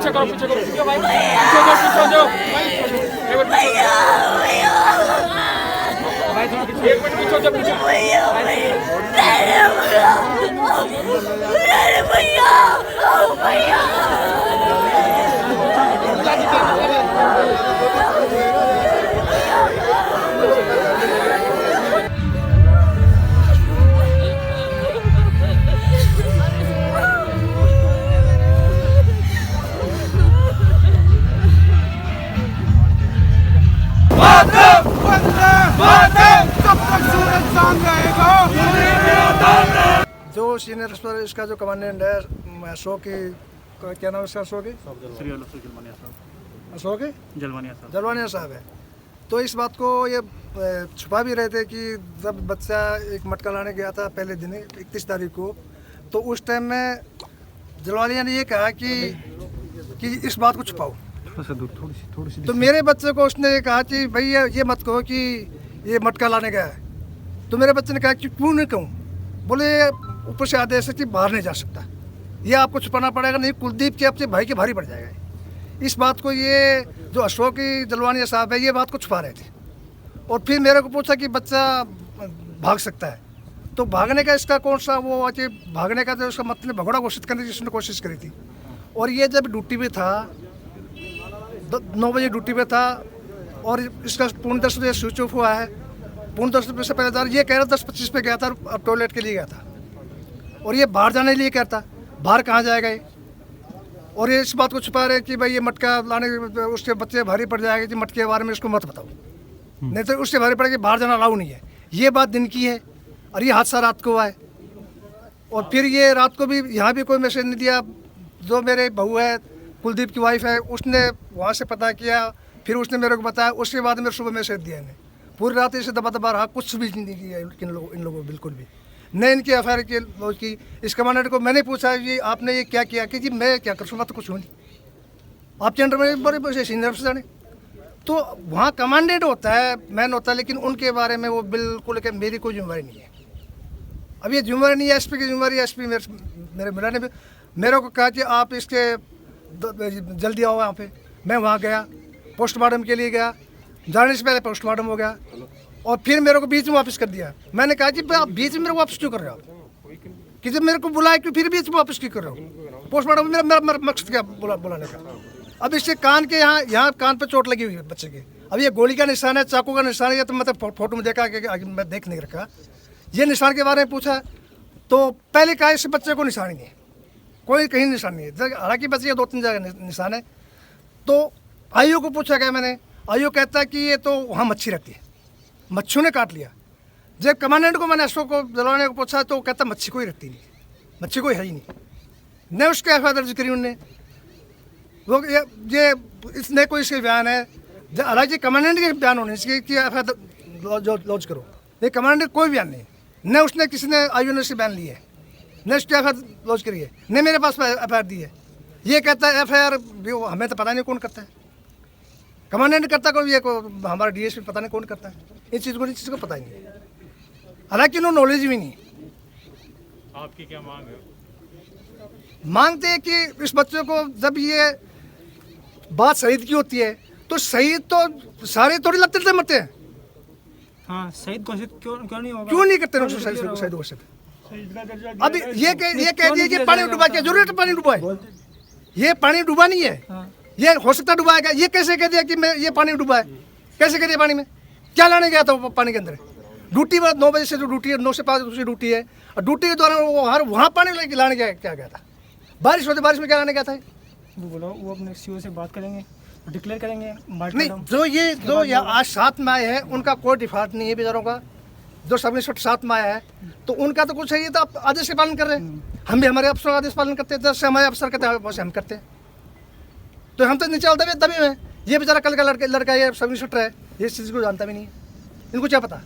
पीछे करो भाई, पीछे हो जाओ भाई, एक मिनट पीछे हो जाओ, जो सीनियर एक्सपर्ट इसका जो कमांडेंट है अशोक की, क्या नाम है इसका, अशोक जलवानिया साहब है। तो इस बात को ये छुपा भी रहे थे कि जब बच्चा एक मटका लाने गया था पहले दिन 31 तारीख को, तो उस टाइम में जलवानिया ने ये कहा कि इस बात को छुपाओ। तो मेरे बच्चे को उसने ये कहा कि भैया ये मत कहो कि ये मटका लाने गया है। तो मेरे बच्चे ने कहा कि क्यों नहीं कहूँ? बोले ऊपर से आदेश है कि बाहर नहीं जा सकता, ये आपको छुपाना पड़ेगा, नहीं कुलदीप के अपने भाई के भारी पड़ जाएगा। इस बात को ये जो अशोक जलवानिया साहब है ये बात को छुपा रहे थे। और फिर मेरे को पूछा कि बच्चा भाग सकता है, तो भागने का इसका कौन सा वो कि भागने का तो उसका मतलब भगोड़ा घोषित करने की इसने कोशिश करी थी। और ये जब ड्यूटी पे था 9 बजे ड्यूटी पे था और इसका 10 बजे स्विच ऑफ हुआ है। 10 बजे से पहले ये कह रहा 10:25 पे गया था और टॉयलेट के लिए गया था, और ये बाहर जाने के लिए कहता, बाहर कहाँ जाएगा ये? और ये इस बात को छुपा रहे कि भाई ये मटका लाने उसके बच्चे भारी पड़ जाएगा कि मटके के बारे में इसको मत बताओ, नहीं तो उससे भारी पड़ेगा, बाहर जाना अलाउ नहीं है। ये बात दिन की है और ये हादसा रात को हुआ है। और फिर ये रात को भी यहाँ भी कोई मैसेज नहीं दिया। जो मेरे बहू है कुलदीप की वाइफ है, उसने वहाँ से पता किया, फिर उसने मेरे को बताया, उसके बाद मेरे सुबह मैसेज दिया इन्हें। पूरी रात इसे दबा दबा रहा, कुछ भी नहीं किया इन लोगों को, बिल्कुल भी नहीं इनकी एफआईआर की। इस कमांडेंट को मैंने पूछा कि आपने ये क्या किया, कि जी मैं क्या कर सकूँ, तो कुछ हो नहीं, आपके अंडर में बड़े सीनियर अफसर जाने। तो वहाँ कमांडेंट होता है, मैन होता है, लेकिन उनके बारे में वो बिल्कुल कि मेरी कोई जिम्मेवारी नहीं है। अब ये जिम्मेवारी नहीं है एसपी की जिम्मेवारी। एसपी मेरे ने मेरे को कहा कि आप इसके जल्दी आओ यहाँ पे। मैं वहाँ गया, पोस्टमार्टम के लिए गया, जाने से पहले पोस्टमार्टम हो गया और फिर मेरे को बीच में वापस कर दिया। मैंने कहा कि आप बीच में मेरे को वापस क्यों कर रहे हो, कि जब मेरे को बुलाया कि फिर बीच में वापस क्यों कर रहे हो? पोस्टमार्टम मेरा मकसद क्या बुलाने का। अब इसके कान के यहाँ कान पे चोट लगी हुई है बच्चे के। अब ये गोली का निशान है, चाकू का निशान है, ये तो मतलब फोटो में देखा कि मैं देख नहीं रखा। ये निशान के बारे में पूछा तो पहले कहा इस बच्चे को निशान ही नहीं है, कोई कहीं निशान नहीं है। हालांकि बच्चे 2-3 जगह निशान है। तो आईओ को पूछा गया मैंने, आईओ कहता है कि ये तो वहाँ मच्छी रहती है, मच्छियों ने काट लिया। जब कमांडेंट को मैंने अशोक को जलवाने को पूछा तो कहता मच्छी कोई रहती नहीं, मच्छी कोई है ही नहीं। न उसके एफआईआर दर्ज करी उनने, वो ये इसने कोई इसके बयान है। हालांकि कमांडेंट के बयान होने चाहिए कि एफआईआर लॉन्च करो, ये कमांडेंट कोई बयान नहीं। न उसने किसी ने आईओ ने उससे बयान ली है, न उसकी एफआईआर लॉन्च करी है, न मेरे पास एफआईआर दी है। ये कहता है एफआईआर हमें तो पता नहीं कौन करता है, कमांडेंट करता कोई, ये को हमारा डीएसपी पता नहीं कौन करता है। इन चीज़ को पता ही नहीं, हालांकि उन्होंने नॉलेज भी नहीं। आपकी क्या मांग है? मांगते हैं कि इस बच्चे को, जब ये बात शहीद की होती है तो शहीद तो सारे थोड़ी लगते मरते हैं। हाँ, शहीद घोषित क्यों नहीं होगा? क्यों नहीं करते शहीद घोषित? अब ये कह दिए कि पानी डुबा के जरूरत पानी डुबा है, ये पानी डुबा नहीं है। हाँ। ये हो सकता डुबाएगा, ये कैसे कह दिया कि मैं ये पानी डुबा है? कैसे कह दिया? पानी में क्या लाने गया था वो पानी के अंदर? ड्यूटी में 9 बजे से जो ड्यूटी है, 9 से 5 दूसरी ड्यूटी है, और ड्यूटी के दौरान वो वहाँ पानी लाने क्या गया था? बारिश होती, बारिश में क्या लाने गया था? वो बोलो, वो अपने सीओ से बात करेंगे, डिक्लेयर करेंगे। नहीं, जो आज साथ में आए हैं उनका कोई डिफॉल्ट नहीं है बेचारों का। जो सब इंस्पेक्टर साथ में आया है तो उनका तो कुछ है, ये तो आप आदेश का पालन कर रहे हैं। हम भी हमारे अफसर का आदेश पालन करते हैं, जैसे हमारे अफसर कहते हैं वैसे हम करते हैं। तो हम तो नीचे दबे में। ये बेचारा कल का लड़का ये सब इंस्पेक्टर है, ये चीज़ को जानता भी नहीं है, इनको क्या पता?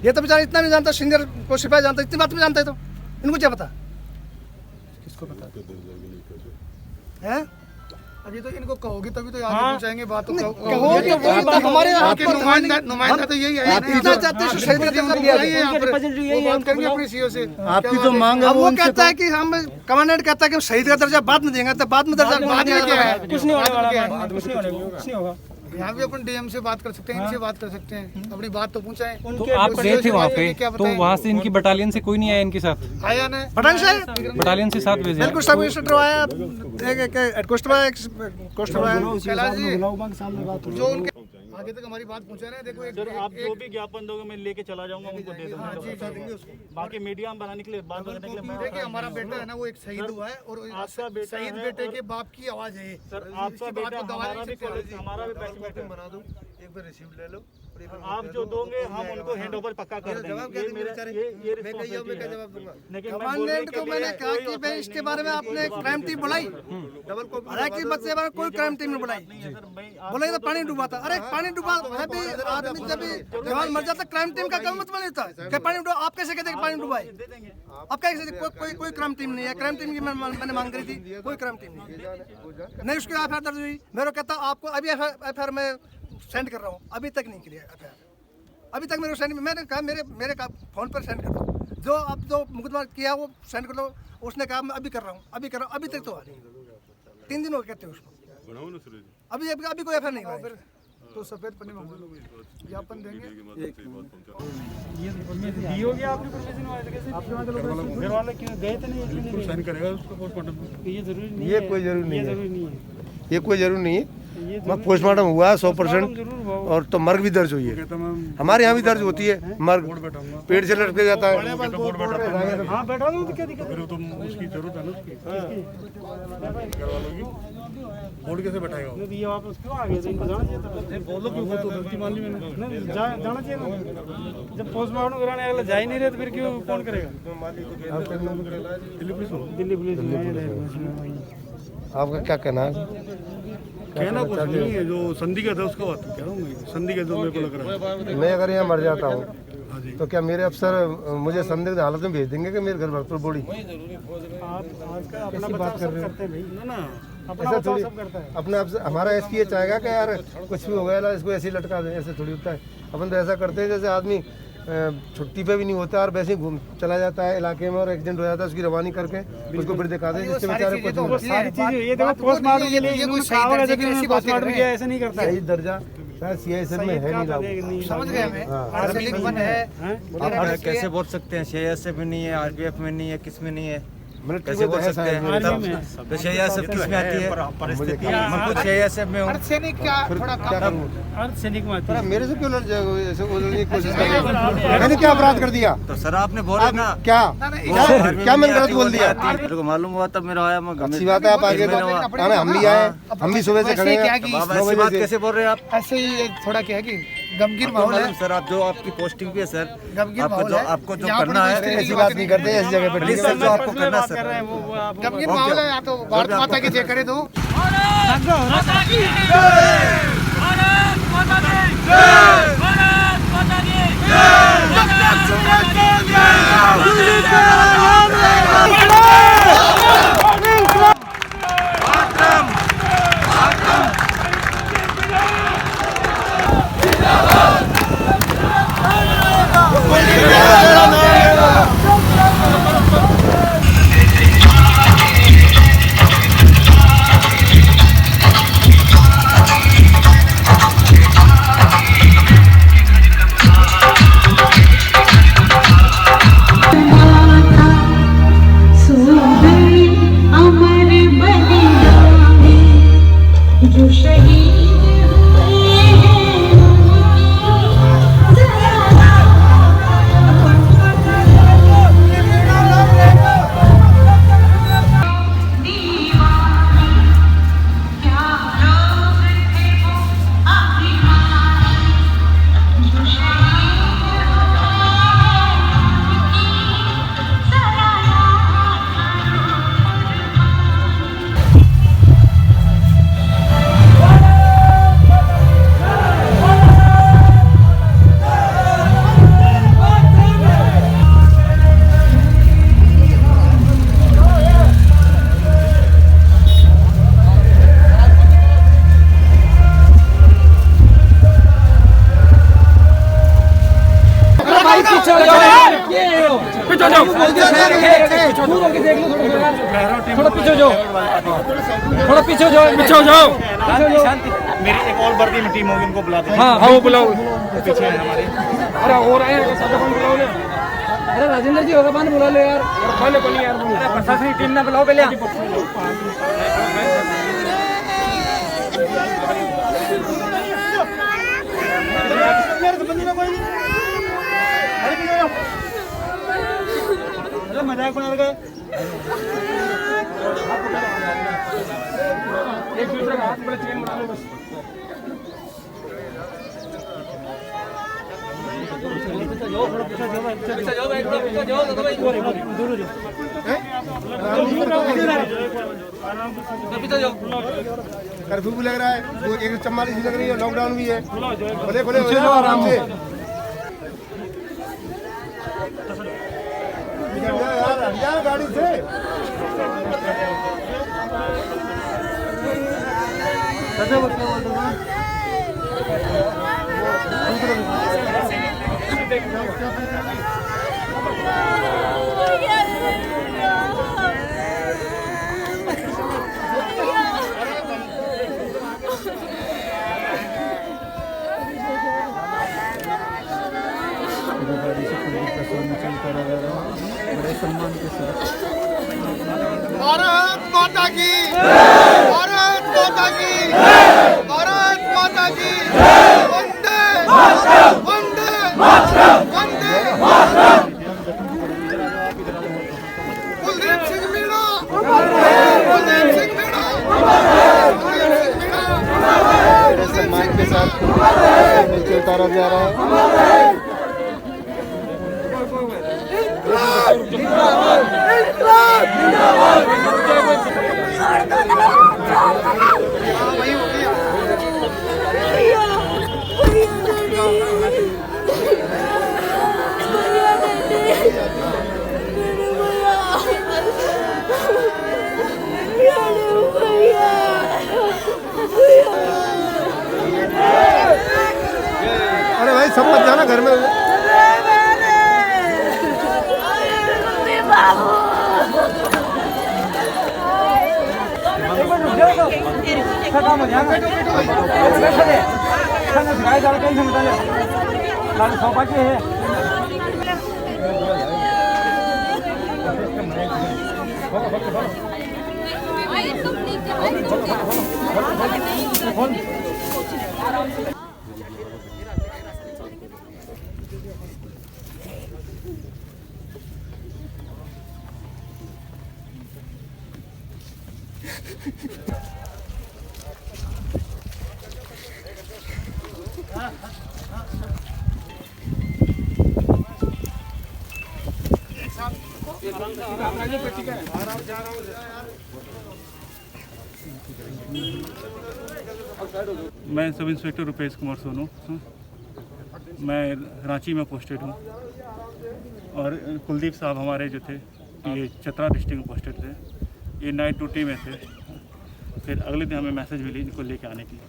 ये तो बेचारा इतना नहीं जानता, सीनियर को सिपाही जानता, इतनी बात भी जानता है, तो इनको क्या पता? किसको पता है? अभी तो इनको कहोगे तभी तो आगे हाँ। पहुंचाएंगे बात तो कहो तो वही बात हमारे आपके नुमाइंदा तो यही है इतना चाहते हैं शहीद का दर्जा दिया जाए। वो बात करेंगे अपने सीओ से आपकी जो मांग है अब वो कहता है कि हम कमांडेंट कहता है कि हम शहीद का दर्जा बाद में देंगे, तो बाद में दर्जा बाद में क्या है? कुछ नहीं होने वाला, कुछ नहीं होने, कुछ नहीं होगा। यहाँ भी अपन डीएम से बात कर सकते हैं, इनसे बात कर सकते हैं, अपनी बात तो पहुंचाएं। तो आप गए थे वहाँ पे, क्या तो बताएं? वहाँ से इनकी बटालियन से कोई नहीं आया इनके साथ? आया ना पठान से बटालियन से साथ भेजे? बिल्कुल सब इंस्ट्रक्टर आया, एक हेडकोस्टर आया, कोस्टर आया। कैलाश जी, जो उनके आगे तक हमारी बात पहुंचा रहे हैं। देखो सर आप जो भी ज्ञापन दोगे मैं लेके चला जाऊंगा, उनको दे दूंगा। बाकी मीडिया में बनाने के लिए बात करने के लिए मैं देखिए हमारा बेटा है ना, वो एक शहीद हुआ है और आपका बेटा शहीद है बेटे और- के बाप की आवाज है ये। सर आपका बेटा हमारा भी कॉलेज हमारा भी बैचमेट है। बना दो, एक बार रिसीव ले लो और एक बार आप जो दोगे हम उनको हैंड ओवर पक्का कर देंगे। जवाब क्या ये देंगे मेरा बेचारे? ये मैं कही जाऊँ, मैं क्या जवाब दूंगा? लेकिन मैं कमांडेंट बोलने को के मैंने लिए कहा कोई कि भाई इसके बारे में आपने क्राइम टीम बुलाई, डबल कॉपी हालांकि बच्चे बारे में कोई क्राइम टीम नहीं बुलाई, बोले तो पानी डूबा था। अरे पानी डूबा है भी, आदमी जब भी जवान मर जाता क्राइम टीम का काम मतलब नहीं था कि पानी डूबा। आप कैसे कहते हैं कि पानी डूबा है? आप कैसे कोई क्राइम टीम नहीं है? क्राइम टीम की मैंने मांग करी थी, कोई क्राइम टीम नहीं। उसकी एफआईआर दर्ज हुई, मेरे को कहता आपको अभी एफआईआर में सेंड कर रहा हूँ, अभी तक नहीं किया एफआईआर, अभी तक मेरे को सेंड। मैंने कहा मेरे फोन पर सेंड कर दो, जो अब जो मुकदमा किया वो सेंड कर दो। उसने कहा मैं अभी कर रहा हूँ, अभी कर रहा हूँ, अभी तक तो आ नहीं। 3 दिन हो गए कहते हैं उसको, अभी कोई एफआईआर नहीं हुआ है। तो सफेद पन्ने में ज्ञापन देंगे। ये हो गया आपने प्रोफेशन वाले कैसे? घर वाले क्यों गए थे? नहीं साइन करेगा उसको पोस्टमार्टम। ये जरूरी नहीं है, ये कोई जरूरी नहीं है, जरूरी नहीं है। ये कोई जरूरी नहीं है। मगर पोस्टमार्टम हुआ 100% और तो मर्ग भी दर्ज हुई है। हमारे यहाँ भी दर्ज होती है मर्ग, पेड़ से लटके जाता है। हाँ बैठा हूँ तो क्या दिक्कत है? उसकी जरूरत है ना, बोर्ड कैसे बैठाएगा? नहीं, ये वापस क्यों आ गए थे? इनको जाना चाहिए था। बोलो क्यों, वो तो गलती मान ली मैंने। नहीं जाना चाहिए ना। जब पोस्टमार्टम कराने अगला जा ही नहीं रहे तो फिर क्यों कौन करेगा? दिल्ली पुलिस में। आपका क्या कहना है? कहना कुछ नहीं है, जो संदिग्ध है उसका बात कह रहा हूँ मैं। संदिग्ध जो मेरे को लग रहा है। मैं अगर यहाँ मर जाता हूँ तो क्या मेरे अफसर मुझे संदिग्ध हालत में भेज देंगे कि मेरे घर पर बॉडी? आप आज का अपना बचाव सब करते हैं भाई। ना अपना ऐसा बचाव थोड़ी सब करता है। अपना हमारा एसपी चाहेगा कि यार कुछ भी हो गया ना इसको ऐसे ही लटका दें, ऐसे थोड़ी होता है। अपन तो ऐसा करते हैं जैसे आदमी छुट्टी पे भी नहीं होता और वैसे ही घूम चला जाता है इलाके में और एक्सीडेंट हो जाता है, उसकी रवानी करके उसको फिर दिखा दें जिससे बेचारे कुछ वो सारी चीजें ये देखो पोस्टमार्टम के लिए इन्होंने कहा होगा, जब इन्होंने पोस्टमार्टम किया ऐसा नहीं करता है। सही दर्जा शायद सीआईएसएफ में है नहीं लागू। समझ गए हमें। आर्सेनिक वन है, आप कैसे बोल सकते हैं? सीआईएसएफ में नहीं है, आरपीएफ में नहीं है, किस में नहीं है? मिलिट्री कैसे में तो बोल है सकते हैं? आर्मी में। तो सीआईएसएफ किस में आती है? परिस्थिति मैं खुद सीआईएसएफ में हूँ। अर्धसैनिक क्या थोड़ा क्या कम। करूँ? अर्धसैनिक में आती पर है। आप मेरे से क्यों लड़ जाओगे? ऐसे उलझने की कोशिश कर रहे हो। मैंने क्या अपराध कर दिया? तो सर आपने बोला ना, क्या क्या मैंने गलत बोल दिया? मेरे को मालूम हुआ तब मेरा आया, मैं अच्छी बात है आप आगे हम भी आए, हम भी सुबह से खड़े क्या हैं कि बाबा 9 ऐसी बजे बात से। कैसे बोल रहे हैं आप? ऐसे ही थोड़ा क्या है कि गमगीन आपको माहौल मालूम है। सर, आप जो आपकी पोस्टिंग भी है सर, गमगीन आपको माहौल जो है। आपको जो यहाँ पर करना कोई है, स्त्री ऐसी बात नहीं करते ऐसी जगह पे। प्लीज सर, जो आपको करना है बात कर रहे सर। हैं वो आप गमगीन माहौल है। या तो भारत माता की जय करे दो। So पीछे जाओ, थोड़ा पीछे जाओ, थोड़ा पीछे जाओ, पीछे जाओ। मेरी एक और वर्दी में टीम होगी, उनको बुला दें। हाँ हाँ वो बुलाओ, पीछे है हमारे। अरे हो रहे हैं सादा पानी बुलाओ ले। अरे राजेंद्र जी होगा पानी बुला ले यार, खाने को नहीं यार। अरे प्रशासनिक टीम ना बुलाओ पहले। मजाक बना रहा है। एक दूसरे का हाथ बड़े चेन बना लो बस। कर्फ्यू भी लग रहा है, 144 भी लग रही है, लॉकडाउन भी है। खोले खोले हो जाओ आराम से। यार गाड़ी से भारत माता की, भारत माता की, भारत माता की। वंदे वंदे वंदे। कुलदीप सिंह मीणा, कुलदीप सिंह मीणा, कुलदीप सिंह मीणा। सम्मान के साथ नीचे उतारा जा रहा है। अरे भाई सब मत जाना घर में। मैं सब इंस्पेक्टर रुपेश कुमार सोनू, मैं रांची में पोस्टेड हूँ। और कुलदीप साहब हमारे जो थे ये चतरा डिस्ट्रिक्ट में पोस्टेड थे। ये नाइट ड्यूटी में थे। फिर अगले दिन हमें मैसेज मिली इनको लेके आने की।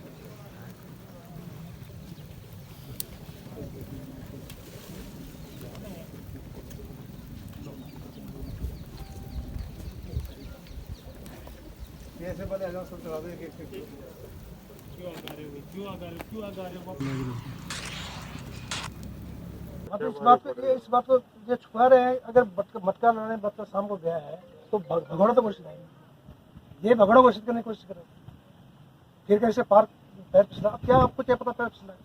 ऐसे पहले आ जाओ, सब चला दो एक-एक। अब इस बात को ये छुपा रहे हैं। अगर मटका लड़ने बच्चा शाम को गया है तो भगोड़ा तो कोशिश नहीं, ये भगोड़ा घोषित करने की कोशिश करें। फिर कैसे पार पैर फिसला, अब क्या आपको क्या पता पैर फिसला है,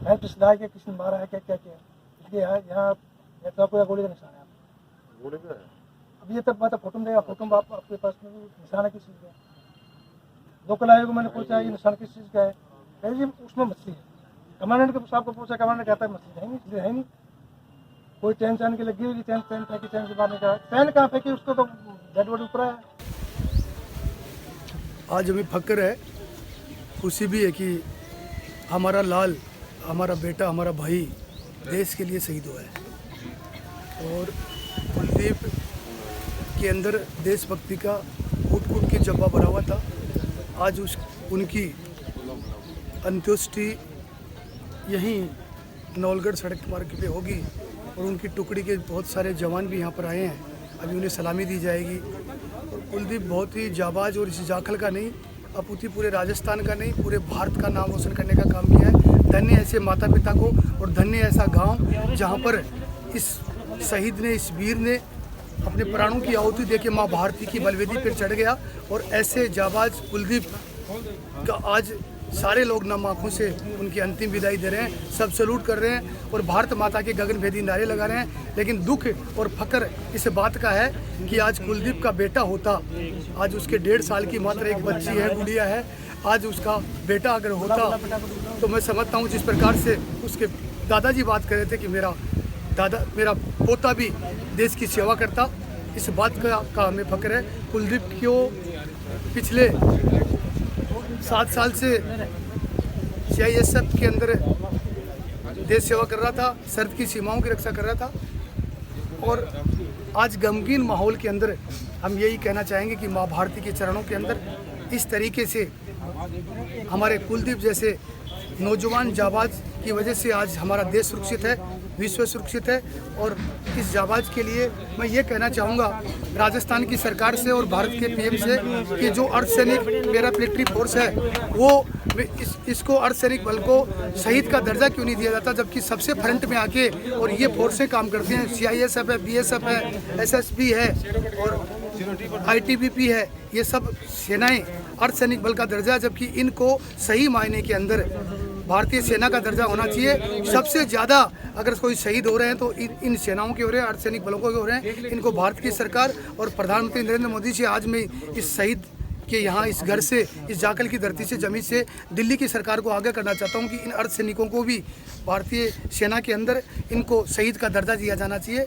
पैर फिसला है कि किसी ने मारा है, क्या क्या किया। इसलिए यहाँ आपको गोली का निशान है। अब ये तब मैं फोटो देगा, फोटो में आपके पास में निशान है किस चीज़ का। लोकल आयोग को मैंने पूछा ये निशान किस चीज़ का है, कह जी उसमें मछली है। कमांडेंट के साहब को पूछा, कमांडेंट कहता है मछली है नहीं, इसलिए है नहीं। कोई चैन चैन की लगी हुई, चैन फेंकी, चैन से बाहर निकाला, चैन कहाँ फेंकी उसको तो डेड बॉडी ऊपर है। आज हमें फक्र है, खुशी भी है कि हमारा लाल, हमारा बेटा, हमारा भाई देश के लिए शहीद हुआ है। और कुलदीप के अंदर देशभक्ति का कूट कूट के जज्बा भरा हुआ था। आज उनकी अंत्येष्टि यहीं नौलगढ़ सड़क मार्ग पे होगी। और उनकी टुकड़ी के बहुत सारे जवान भी यहाँ पर आए हैं। अभी उन्हें सलामी दी जाएगी। और कुलदीप बहुत ही जाबाज और इस जाखल का नहीं, अपूती पूरे राजस्थान का नहीं, पूरे भारत का नाम रोशन करने का काम किया है। धन्य ऐसे माता पिता को और धन्य ऐसा गांव जहां पर इस शहीद ने, इस वीर ने अपने प्राणों की आहुति देके मां भारती की बलवेदी पर चढ़ गया। और ऐसे जाबाज कुलदीप का आज सारे लोग नम आँखों से उनकी अंतिम विदाई दे रहे हैं, सब सैल्यूट कर रहे हैं और भारत माता के गगनभेदी नारे लगा रहे हैं। लेकिन दुख और फक्र इस बात का है कि आज कुलदीप का बेटा होता, आज उसके 1.5 साल की मात्र एक बच्ची है, गुड़िया है, आज उसका बेटा अगर होता तो मैं समझता हूँ जिस प्रकार से उसके दादाजी बात कर रहे थे कि मेरा पोता भी देश की सेवा करता, इस बात का हमें फक्र है। कुलदीप को पिछले 7 साल से CISF के अंदर देश सेवा कर रहा था, सरहद की सीमाओं की रक्षा कर रहा था। और आज गमगीन माहौल के अंदर हम यही कहना चाहेंगे कि माँ भारती के चरणों के अंदर इस तरीके से हमारे कुलदीप जैसे नौजवान जाबाज की वजह से आज हमारा देश सुरक्षित है, विश्व सुरक्षित है। और इस जाबाज के लिए मैं ये कहना चाहूँगा राजस्थान की सरकार से और भारत के PM से कि जो अर्धसैनिक पैरामिलिट्री फोर्स है वो इसको अर्धसैनिक बल को शहीद का दर्जा क्यों नहीं दिया जाता, जबकि सबसे फ्रंट में आके और ये फोर्सें काम करती हैं। CISF है, BSF है, SSB है और ITBP है, ये सब सेनाएं अर्धसैनिक बल का दर्जा है, जबकि इनको सही मायने के अंदर भारतीय सेना का दर्जा होना चाहिए। सबसे ज़्यादा अगर कोई शहीद हो रहे हैं तो इन सेनाओं के हो रहे हैं, अर्धसैनिक बलों के हो रहे हैं। इनको भारत की सरकार और प्रधानमंत्री नरेंद्र मोदी से आज मैं इस शहीद के यहाँ इस घर से, इस जाखल की धरती से, जमीन से दिल्ली की सरकार को आगाह करना चाहता हूँ कि इन अर्धसैनिकों को भी भारतीय सेना के अंदर इनको शहीद का दर्जा दिया जाना चाहिए।